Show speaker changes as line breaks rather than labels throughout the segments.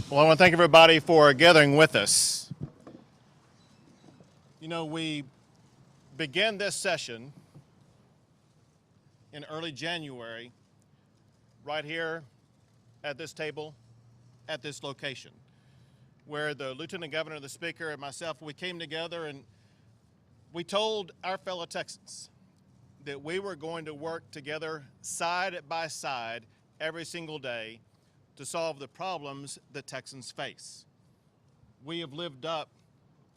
Well, I want to thank everybody for gathering with us. You know, we began this session in early January right here at this table, at this location, where the Lieutenant Governor, the Speaker, and myself, we came together and we told our fellow Texans that we were going to work together side by side every single day to solve the problems that Texans face. We have lived up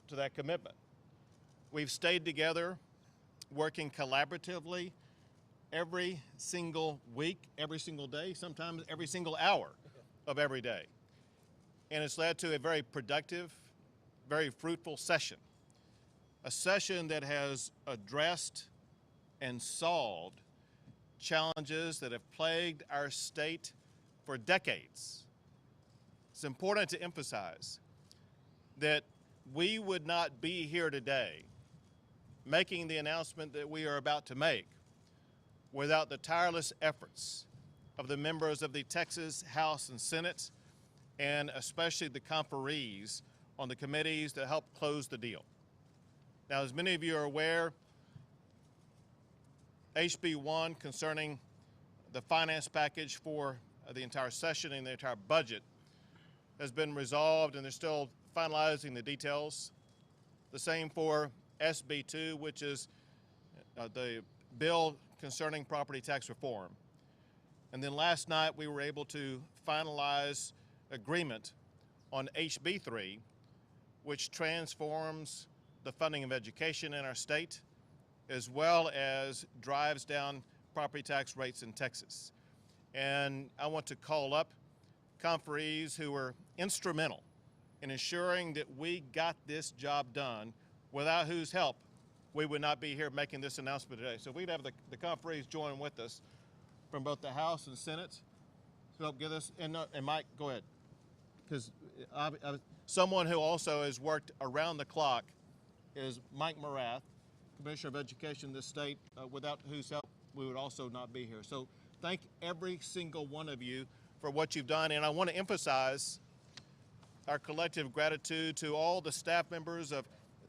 to that commitment. We've stayed together, working collaboratively every single week, every single day, sometimes every single hour of every day. And it's led to a very productive, very fruitful session. A session that has addressed and solved challenges that have plagued our state for decades. It's important to emphasize that we would not be here today making the announcement that we are about to make without the tireless efforts of the members of the Texas House and Senate, and especially the conferees on the committees that helped close the deal. Now, as many of you are aware, HB 1 concerning the finance package for the entire session and the entire budget has been resolved, and they're still finalizing the details. The same for SB 2, which is the bill concerning property tax reform. And then last night we were able to finalize agreement on HB 3, which transforms the funding of education in our state, as well as drives down property tax rates in Texas. And I want to call up conferees who were instrumental in ensuring that we got this job done, without whose help we would not be here making this announcement today. So we'd have the conferees join with us from both the House and Senate to help get us, and Mike, go ahead. Because someone who also has worked around the clock is Mike Morath, Commissioner of Education in this state, without whose help we would also not be here. So thank every single one of you for what you've done, and I want to emphasize our collective gratitude to all the staff members of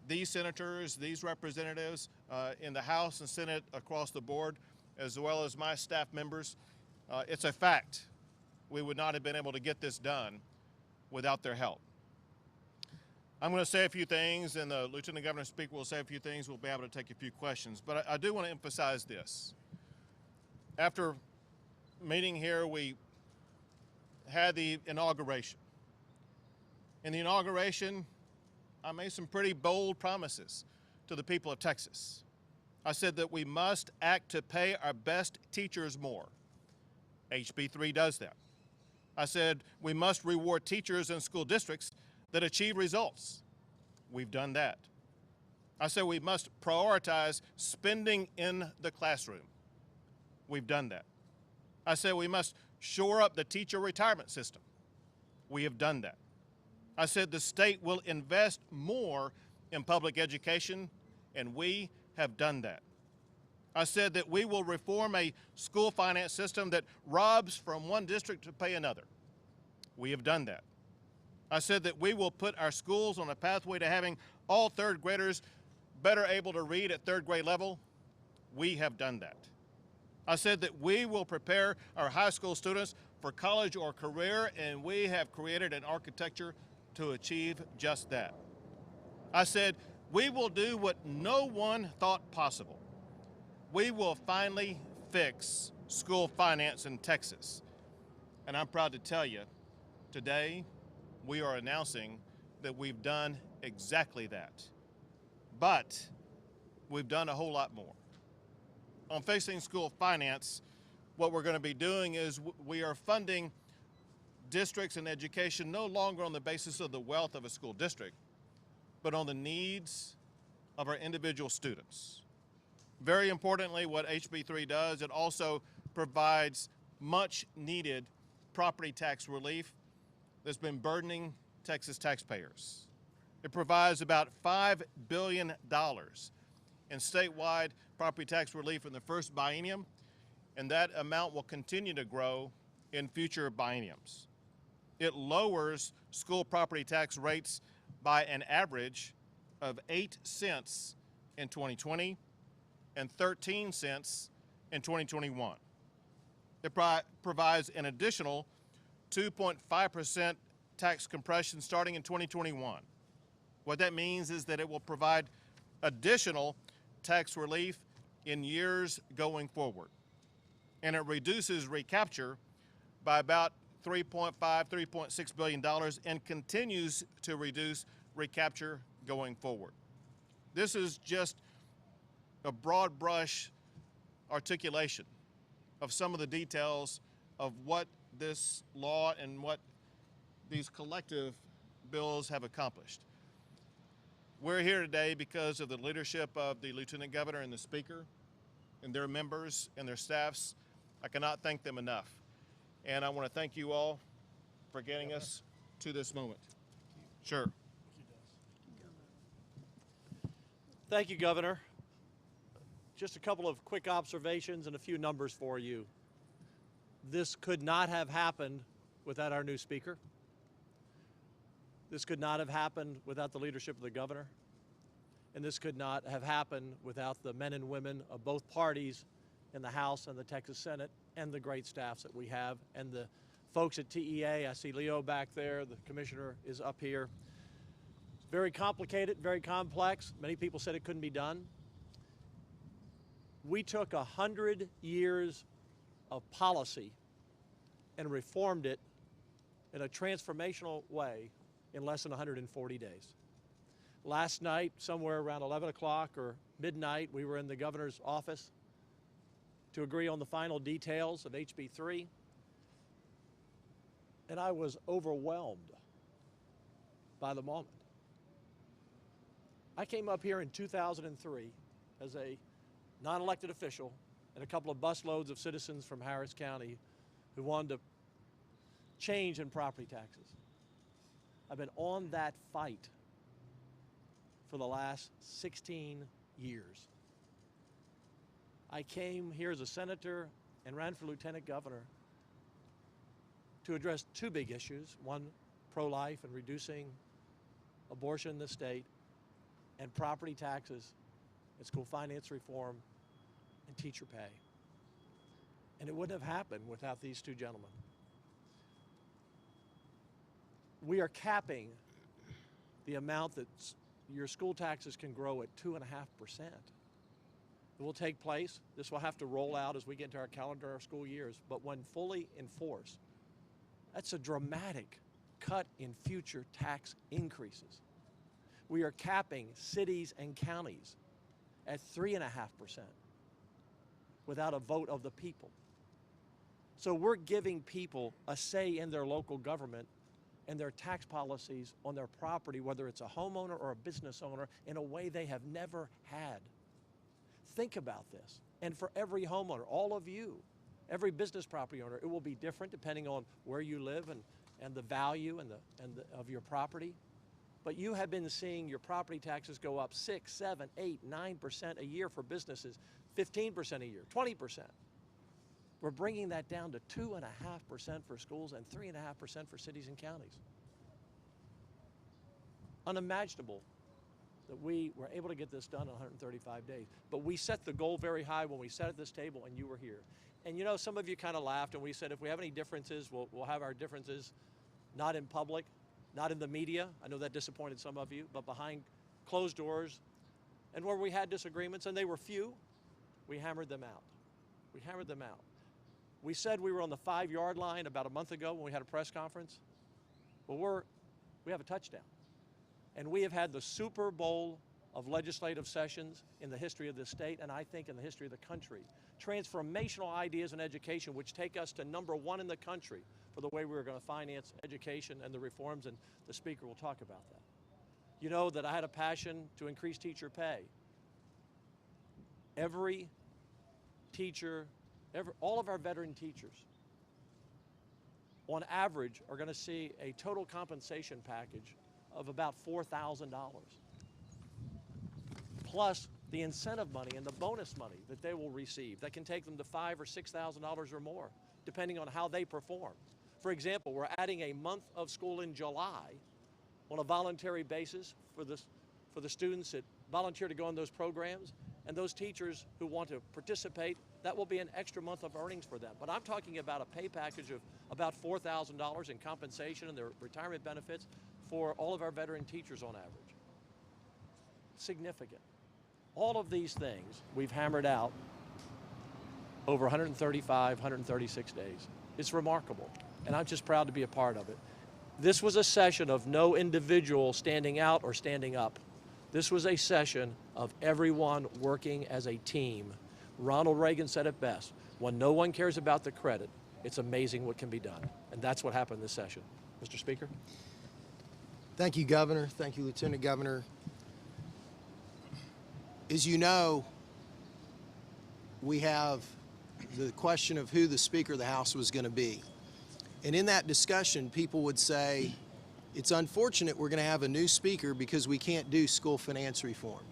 these senators, these representatives in the House and Senate across the board, as well as my staff members. It's a fact we would not have been able to get this done without their help. I'm going to say a few things, and the Lieutenant Governor Speaker will say a few things. We'll be able to take a few questions. But I do want to emphasize this. After meeting here, we had the inauguration. In the inauguration, I made some pretty bold promises to the people of Texas. I said that we must act to pay our best teachers more. HB 3 does that. I said we must reward teachers in school districts that achieve results. We've done that. I said we must prioritize spending in the classroom. We've done that. I said we must shore up the teacher retirement system. We have done that. I said the state will invest more in public education, and we have done that. I said that we will reform a school finance system that robs from one district to pay another. We have done that. I said that we will put our schools on a pathway to having all third graders better able to read at third grade level. We have done that. I said that we will prepare our high school students for college or career, and we have created an architecture to achieve just that. I said we will do what no one thought possible. We will finally fix school finance in Texas. And I'm proud to tell you, today we are announcing that we've done exactly that. But we've done a whole lot more. On fixing school finance, what we're going to be doing is we are funding districts and education no longer on the basis of the wealth of a school district, but on the needs of our individual students. Very importantly, what HB 3 does, it also provides much needed property tax relief that's been burdening Texas taxpayers. It provides about $5 billion in statewide property tax relief in the first biennium, and that amount will continue to grow in future bienniums. It lowers school property tax rates by an average of 8 cents in 2020 and 13 cents in 2021. It provides an additional 2.5% tax compression starting in 2021. What that means is that it will provide additional tax relief in years going forward. And it reduces recapture by about $3.6 billion and continues to reduce recapture going forward. This is just a broad brush articulation of some of the details of what this law and what these collective bills have accomplished. We're here today because of the leadership of the Lieutenant Governor and the Speaker and their members and their staffs. I cannot thank them enough. And I want to thank you all for getting us to this moment. Sure.
Thank you, Governor. Just a couple of quick observations and a few numbers for you. This could not have happened without our new Speaker. This could not have happened without the leadership of the Governor. And this could not have happened without the men and women of both parties in the House and the Texas Senate and the great staffs that we have and the folks at TEA. I see Leo back there. The commissioner is up here. It's very complicated, very complex. Many people said it couldn't be done. We took 100 years of policy and reformed it in a transformational way in less than 140 days. Last night, somewhere around 11 o'clock or midnight, we were in the governor's office to agree on the final details of HB 3, and I was overwhelmed by the moment. I came up here in 2003 as a non-elected official and a couple of busloads of citizens from Harris County who wanted to change in property taxes. I've been on that fight for the last 16 years. I came here as a senator and ran for lieutenant governor to address two big issues, one, pro-life and reducing abortion in the state, and property taxes and school finance reform and teacher pay. And it wouldn't have happened without these two gentlemen. We are capping the amount that your school taxes can grow at 2.5%. It will take place. This will have to roll out as we get into our calendar, our school years. But when fully enforced, that's a dramatic cut in future tax increases. We are capping cities and counties at 3.5% without a vote of the people. So we're giving people a say in their local government and their tax policies on their property, whether it's a homeowner or a business owner, in a way they have never had. Think about this. And for every homeowner, all of you, every business property owner, it will be different depending on where you live and the value of your property. But you have been seeing your property taxes go up 6, 7, 8, 9% a year for businesses, 15% a year, 20%. We're bringing that down to 2.5% for schools and 3.5% for cities and counties. Unimaginable that we were able to get this done in 135 days. But we set the goal very high when we sat at this table and you were here. And you know, some of you kind of laughed and we said, if we have any differences, we'll have our differences not in public, not in the media. I know that disappointed some of you, but behind closed doors. And where we had disagreements, and they were few, we hammered them out. We hammered them out. We said we were on the 5-yard line about a month ago when we had a press conference. Well, we have a touchdown. And we have had the Super Bowl of legislative sessions in the history of this state, and I think in the history of the country. Transformational ideas in education which take us to #1 in the country for the way we're going to finance education and the reforms, and the speaker will talk about that. You know that I had a passion to increase teacher pay. Every teacher, all of our veteran teachers, on average, are going to see a total compensation package of about $4,000, plus the incentive money and the bonus money that they will receive that can take them to $5,000 or $6,000 or more, depending on how they perform. For example, we're adding a month of school in July on a voluntary basis for the students that volunteer to go on those programs, and those teachers who want to participate, that will be an extra month of earnings for them. But I'm talking about a pay package of about $4,000 in compensation and their retirement benefits for all of our veteran teachers on average. Significant. All of these things we've hammered out over 135, 136 days. It's remarkable, and I'm just proud to be a part of it. This was a session of no individual standing out or standing up. This was a session of everyone working as a team. Ronald Reagan said it best, when no one cares about the credit, it's amazing what can be done. And that's what happened this session. Mr. Speaker?
Thank you, Governor. Thank you, Lieutenant Governor. As you know, we have the question of who the Speaker of the House was going to be. And in that discussion, people would say, it's unfortunate we're going to have a new Speaker because we can't do school finance reform.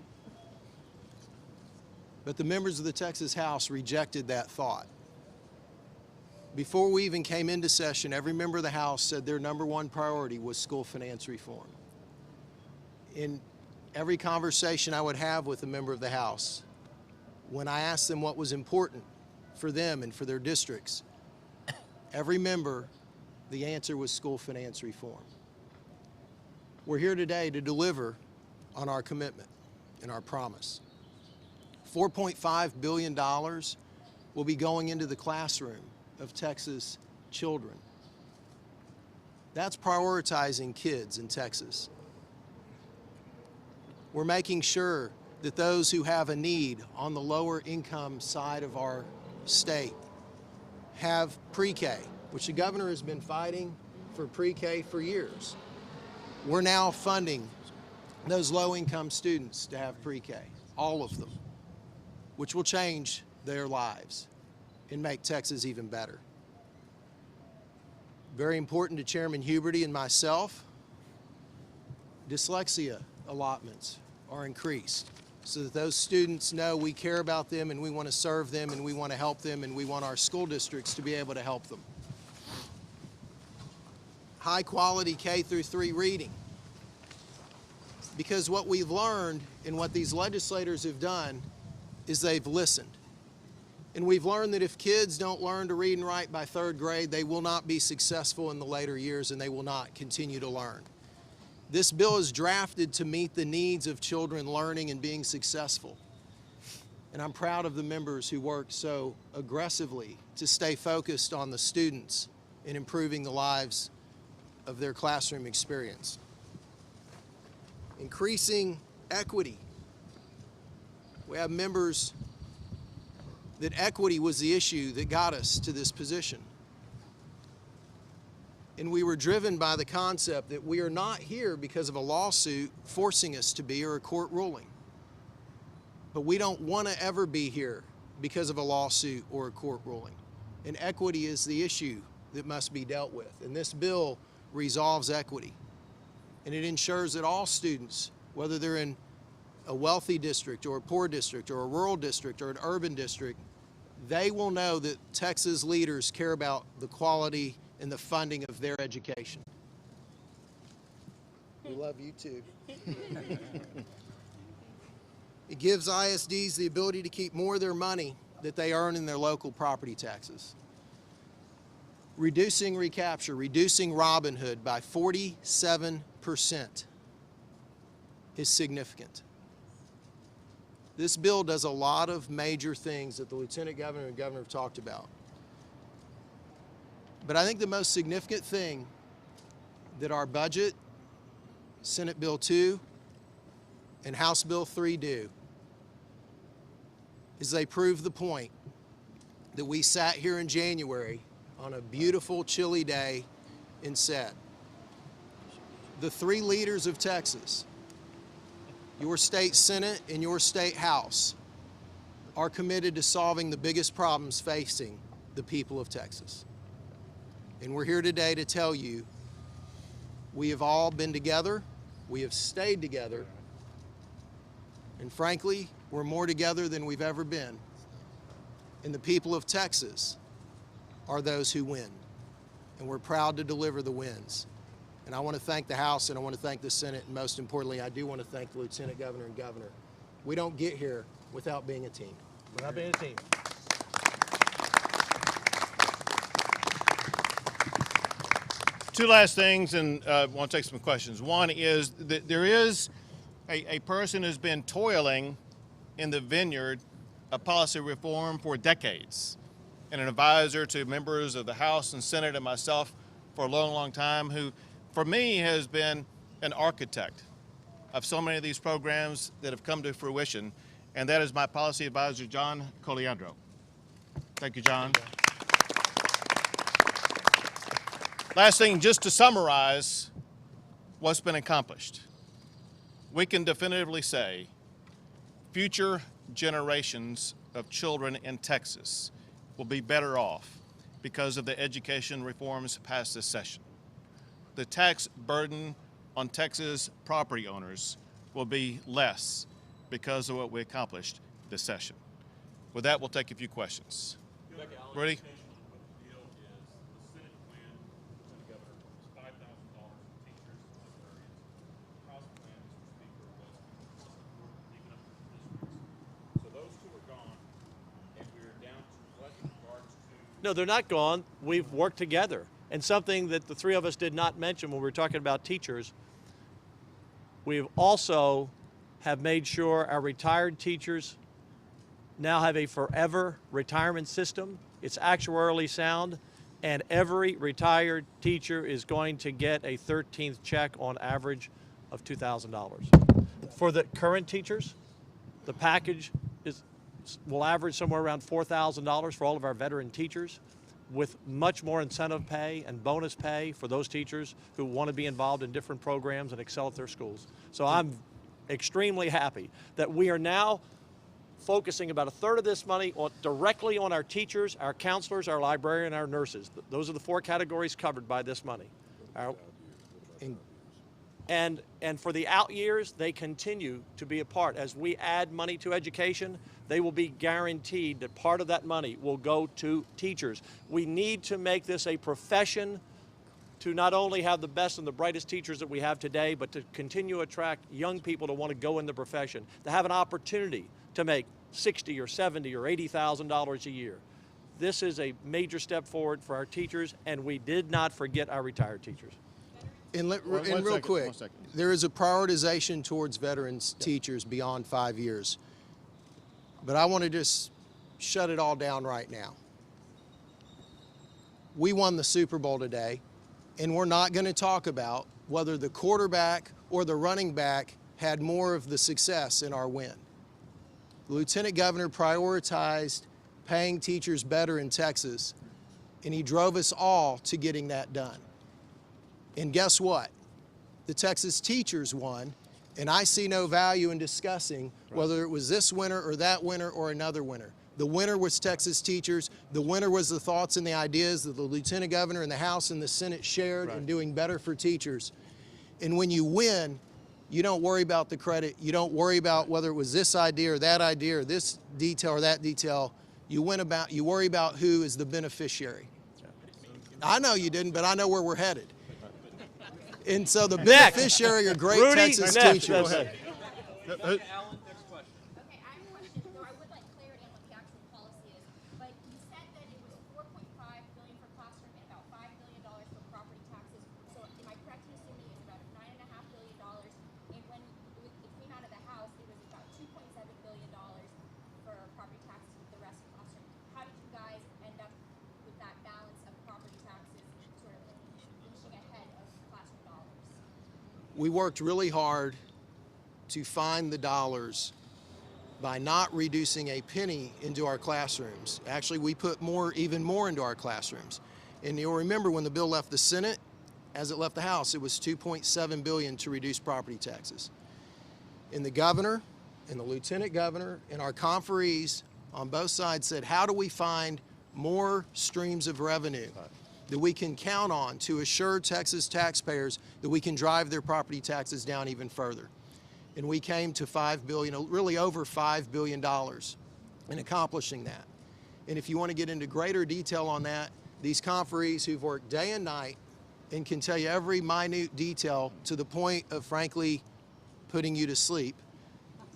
But the members of the Texas House rejected that thought. Before we even came into session, every member of the House said their #1 priority was school finance reform. In every conversation I would have with a member of the House, when I asked them what was important for them and for their districts, every member, the answer was school finance reform. We're here today to deliver on our commitment and our promise. $4.5 billion will be going into the classroom of Texas children. That's prioritizing kids in Texas. We're making sure that those who have a need on the lower income side of our state have pre-K, which the governor has been fighting for pre-K for years. We're now funding those low-income students to have pre-K, all of them, which will change their lives and make Texas even better. Very important to Chairman Huberty and myself, dyslexia allotments are increased so that those students know we care about them and we want to serve them and we want to help them and we want our school districts to be able to help them. High quality K-3 reading. Because what we've learned and what these legislators have done is they've listened. And we've learned that if kids don't learn to read and write by 3rd grade, they will not be successful in the later years and they will not continue to learn. This bill is drafted to meet the needs of children learning and being successful. And I'm proud of the members who worked so aggressively to stay focused on the students and improving the lives of their classroom experience. Increasing equity. We have members that equity was the issue that got us to this position. And we were driven by the concept that we are not here because of a lawsuit forcing us to be or a court ruling. But we don't want to ever be here because of a lawsuit or a court ruling. And equity is the issue that must be dealt with. And this bill resolves equity. And it ensures that all students, whether they're in a wealthy district or a poor district or a rural district or an urban district, they will know that Texas leaders care about the quality and the funding of their education. We love you too. It gives ISDs the ability to keep more of their money that they earn in their local property taxes. Reducing recapture, reducing Robin Hood by 47% is significant. This bill does a lot of major things that the Lieutenant Governor and Governor have talked about. But I think the most significant thing that our budget, Senate Bill 2, and House Bill 3 do is they prove the point that we sat here in January on a beautiful, chilly day and said, the three leaders of Texas, your state Senate and your state House, are committed to solving the biggest problems facing the people of Texas. And we're here today to tell you we have all been together, we have stayed together, and frankly, we're more together than we've ever been. And the people of Texas are those who win. And we're proud to deliver the wins. And I want to thank the House and I want to thank the Senate, and most importantly, I do want to thank the Lieutenant Governor and Governor. We don't get here without being a team.
Without being a team.
Two last things, and I want to take some questions. One is that there is a person who's been toiling in the vineyard of policy reform for decades, and an advisor to members of the House and Senate and myself for a long, long time, who, for me, has been an architect of so many of these programs that have come to fruition, and that is my policy advisor, John Coliandro. Thank you, John. Last thing, just to summarize what's been accomplished. We can definitively say future generations of children in Texas will be better off because of the education reforms passed this session. The tax burden on Texas property owners will be less because of what we accomplished this session. With that, we'll take a few questions. Ready?
No, they're not gone. We've worked together. And something that the three of us did not mention when we were talking about teachers, we also have made sure our retired teachers now have a forever retirement system. It's actuarially sound, and every retired teacher is going to get a 13th check on average of $2,000. For the current teachers, the package will average somewhere around $4,000 for all of our veteran teachers, with much more incentive pay and bonus pay for those teachers who want to be involved in different programs and excel at their schools. So I'm extremely happy that we are now focusing about a third of this money directly on our teachers, our counselors, our librarian, our nurses. Those are the four categories covered by this money. And for the out years, they continue to be a part. As we add money to education, they will be guaranteed that part of that money will go to teachers. We need to make this a profession to not only have the best and the brightest teachers that we have today, but to continue to attract young people to want to go in the profession, to have an opportunity to make $60,000 or $70,000 or $80,000 a year. This is a major step forward for our teachers, and we did not forget our retired teachers.
And real quick, there is a prioritization towards veterans teachers beyond 5 years. But I want to just shut it all down right now. We won the Super Bowl today, and we're not going to talk about whether the quarterback or the running back had more of the success in our win. The Lieutenant Governor prioritized paying teachers better in Texas, and he drove us all to getting that done. And guess what? The Texas teachers won, and I see no value in discussing whether it was this winner or that winner or another winner. The winner was Texas teachers. The winner was the thoughts and the ideas that the Lieutenant Governor and the House and the Senate shared in doing better for teachers. And when you win, you don't worry about the credit. You don't worry about whether it was this idea or that idea or this detail or that detail. You worry about who is the beneficiary. I know you didn't, but I know where we're headed. And so the beneficiary are great
Rudy,
Texas
next.
teachers.
Go ahead.
Okay, I have a question. So I would like clarity on what the actual policy is. But you said that it was $4.5 billion for classroom and about $5 billion for property taxes. So am I correct in assuming it's about $9.5 billion? And when it came out of the House, it was about $2.7 billion for property taxes with the rest of classroom. How did you guys end up with that balance of property taxes sort of inching ahead of classroom dollars?
We worked really hard to find the dollars by not reducing a penny into our classrooms. Actually, we put even more into our classrooms. And you'll remember when the bill left the Senate, as it left the House, it was $2.7 billion to reduce property taxes. And the governor and the lieutenant governor and our conferees on both sides said, how do we find more streams of revenue that we can count on to assure Texas taxpayers that we can drive their property taxes down even further? And we came to $5 billion, really over $5 billion in accomplishing that. And if you want to get into greater detail on that, these conferees who've worked day and night and can tell you every minute detail to the point of, frankly, putting you to sleep,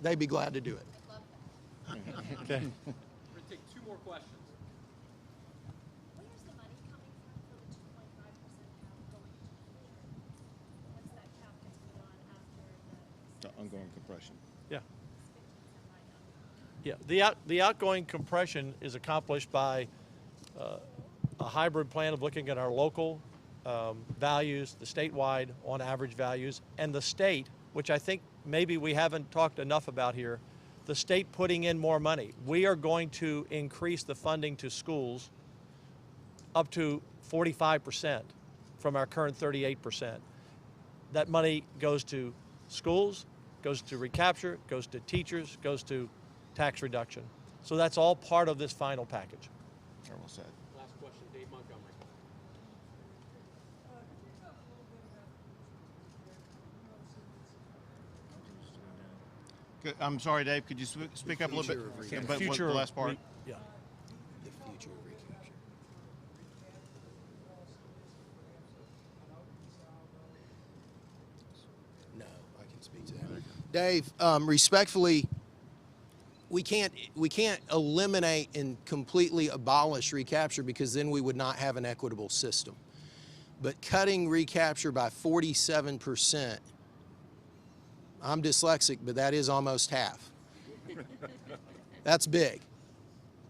they'd be glad to do it.
Okay.
We're going to take two more questions.
Where's the money coming from for the 2.5% cap going into the future? Once that cap gets put on after the
Ongoing compression.
Yeah. Yeah, the outgoing compression is accomplished by a hybrid plan of looking at our local values, the statewide on average values, and the state, which I think maybe we haven't talked enough about here, the state putting in more money. We are going to increase the funding to schools up to 45% from our current 38%. That money goes to schools, goes to recapture, goes to teachers, goes to tax reduction. So that's all part of this final package.
Very well said.
Last question, Dave Montgomery.
I'm sorry, Dave, could you speak up a little bit?
Future of
But what, the last part?
Yeah.
The future of recapture. No, I can speak to that. Dave, respectfully, we can't eliminate and completely abolish recapture because then we would not have an equitable system. But cutting recapture by 47%, I'm dyslexic, but that is almost half. That's big.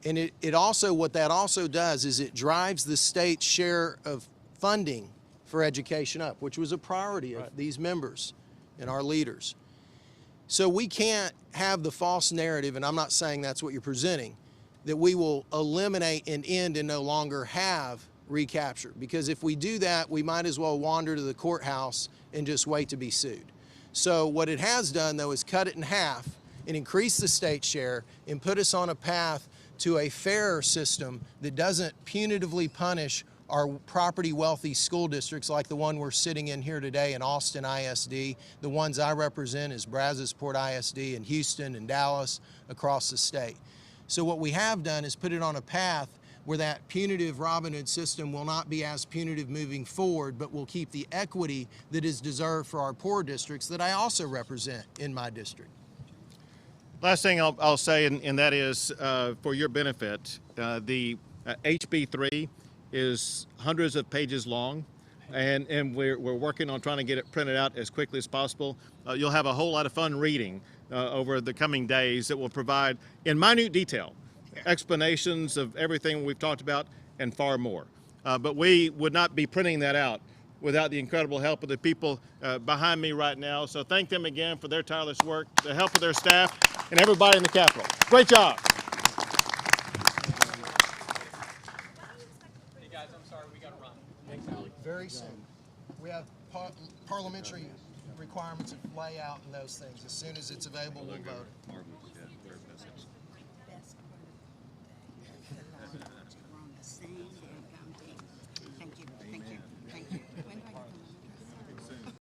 And it also, what that also does is it drives the state's share of funding for education up, which was a priority of these members and our leaders. So we can't have the false narrative, and I'm not saying that's what you're presenting, that we will eliminate and end and no longer have recapture. Because if we do that, we might as well wander to the courthouse and just wait to be sued. So what it has done, though, is cut it in half and increase the state share and put us on a path to a fairer system that doesn't punitively punish our property wealthy school districts like the one we're sitting in here today in Austin ISD. The ones I represent is Brazosport ISD and Houston and Dallas across the state. So what we have done is put it on a path where that punitive Robin Hood system will not be as punitive moving forward, but will keep the equity that is deserved for our poor districts that I also represent in my district.
Last thing I'll say, and that is for your benefit, the HB 3 is hundreds of pages long, and we're working on trying to get it printed out as quickly as possible. You'll have a whole lot of fun reading over the coming days that will provide, in minute detail, explanations of everything we've talked about and far more. But we would not be printing that out without the incredible help of the people behind me right now. So thank them again for their tireless work, the help of their staff, and everybody in the Capitol. Great job.
Hey guys, I'm sorry, we got to run. Thanks, Allie.
Very soon. We have parliamentary requirements of layout and those things. As soon as it's available, we'll vote.